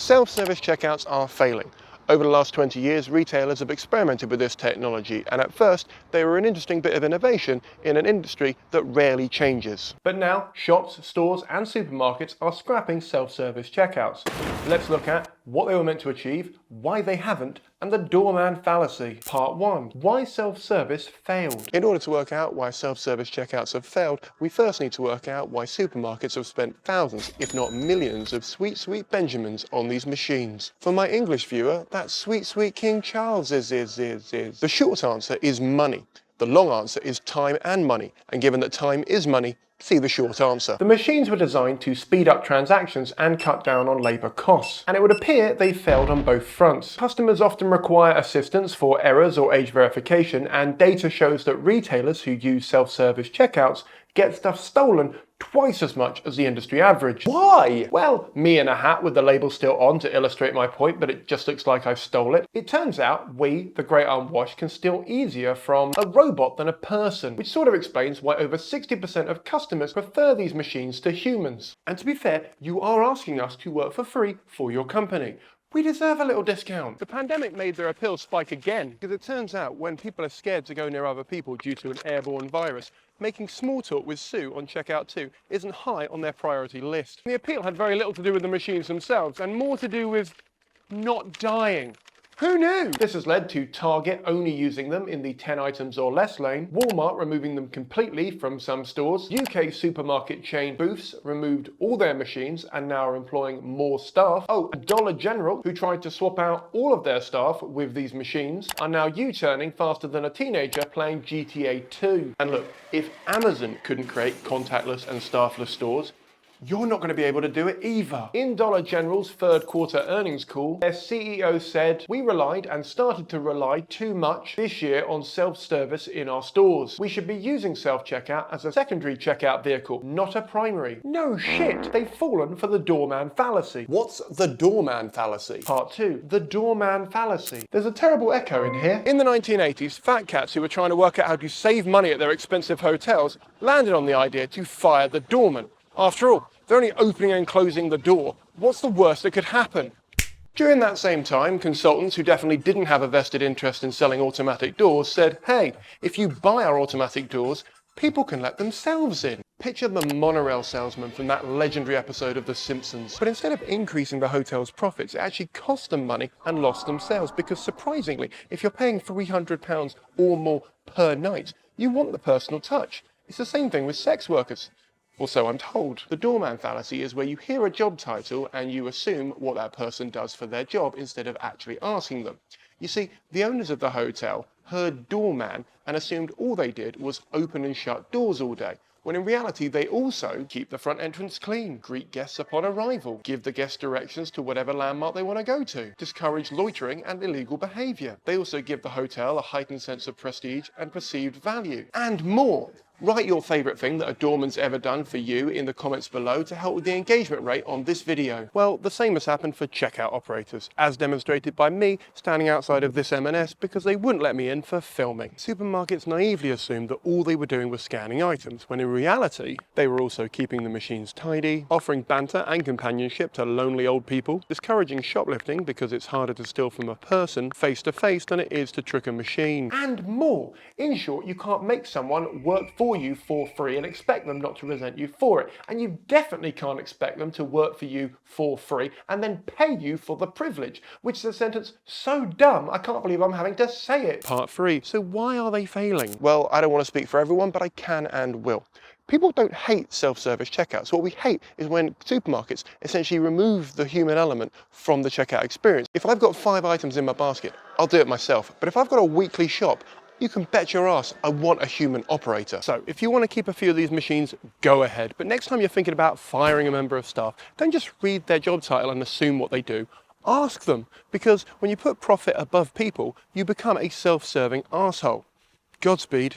Self-service checkouts are failing. Over the last 20 years, retailers have experimented with this technology, and at first, they were an interesting bit of innovation in an industry that rarely changes. But now, shops, stores, and supermarkets are scrapping self-service checkouts. Let's look at what they were meant to achieve, why they haven't, and the doorman fallacy. Part 1. Why self-service failed. In order to work out why self-service checkouts have failed, we first need to work out why supermarkets have spent thousands, if not millions, of sweet, sweet Benjamins on these machines. For my English viewer, that's sweet, sweet King Charles is. The short answer is money. The long answer is time and money, and given that time is money, see the short answer. The machines were designed to speed up transactions and cut down on labour costs, and it would appear they failed on both fronts. Customers often require assistance for errors or age verification, and data shows that retailers who use self-service checkouts get stuff stolen twice as much as the industry average. Why? Well, me in a hat with the label still on to illustrate my point, but it just looks like I stole it. It turns out we, the great unwashed, can steal easier from a robot than a person, which sort of explains why over 60% of customers prefer these machines to humans. And to be fair, you are asking us to work for free for your company. We deserve a little discount. The pandemic made their appeal spike again, because it turns out when people are scared to go near other people due to an airborne virus, making small talk with Sue on checkout 2 isn't high on their priority list. The appeal had very little to do with the machines themselves and more to do with not dying. Who knew? This has led to Target only using them in the 10 items or less lane, Wal-Mart removing them completely from some stores, UK supermarket chain Booths removed all their machines and now are employing more staff. Oh, Dollar General, who tried to swap out all of their staff with these machines, are now U-turning faster than a teenager playing GTA 2. And look, if Amazon couldn't create contactless and staffless stores, you're not going to be able to do it either. In Dollar General's third quarter earnings call, their CEO said, "We relied and started to rely too much this year on self-service in our stores. We should be using self-checkout as a secondary checkout vehicle, not a primary." No shit, they've fallen for the doorman fallacy. What's the doorman fallacy? Part 2, the doorman fallacy. There's a terrible echo in here. In the 1980s, fat cats who were trying to work out how to save money at their expensive hotels landed on the idea to fire the doorman. After all, they're only opening and closing the door. What's the worst that could happen? During that same time, consultants who definitely didn't have a vested interest in selling automatic doors said, "Hey, if you buy our automatic doors, people can let themselves in." Picture the monorail salesman from that legendary episode of The Simpsons. But instead of increasing the hotel's profits, it actually cost them money and lost them sales, because surprisingly, if you're paying £300 or more per night, you want the personal touch. It's the same thing with sex workers. Or so I'm told. The doorman fallacy is where you hear a job title and you assume what that person does for their job instead of actually asking them. You see, the owners of the hotel heard doorman and assumed all they did was open and shut doors all day, when in reality they also keep the front entrance clean, greet guests upon arrival, give the guests directions to whatever landmark they want to go to, discourage loitering and illegal behaviour. They also give the hotel a heightened sense of prestige and perceived value, and more. Write your favourite thing that a doorman's ever done for you in the comments below to help with the engagement rate on this video. Well, the same has happened for checkout operators, as demonstrated by me standing outside of this M&S because they wouldn't let me in for filming. Supermarkets naively assumed that all they were doing was scanning items, when in reality, they were also keeping the machines tidy, offering banter and companionship to lonely old people, discouraging shoplifting because it's harder to steal from a person face to face than it is to trick a machine, and more. In short, you can't make someone work for you for free and expect them not to resent you for it. And you definitely can't expect them to work for you for free and then pay you for the privilege, which is a sentence so dumb I can't believe I'm having to say it. Part 3. So why are they failing? Well, I don't want to speak for everyone, but I can and will. People don't hate self-service checkouts. What we hate is when supermarkets essentially remove the human element from the checkout experience. If I've got 5 items in my basket, I'll do it myself. But if I've got a weekly shop, you can bet your ass I want a human operator. So if you want to keep a few of these machines, go ahead. But next time you're thinking about firing a member of staff, don't just read their job title and assume what they do. Ask them, because when you put profit above people, you become a self-serving arsehole. Godspeed.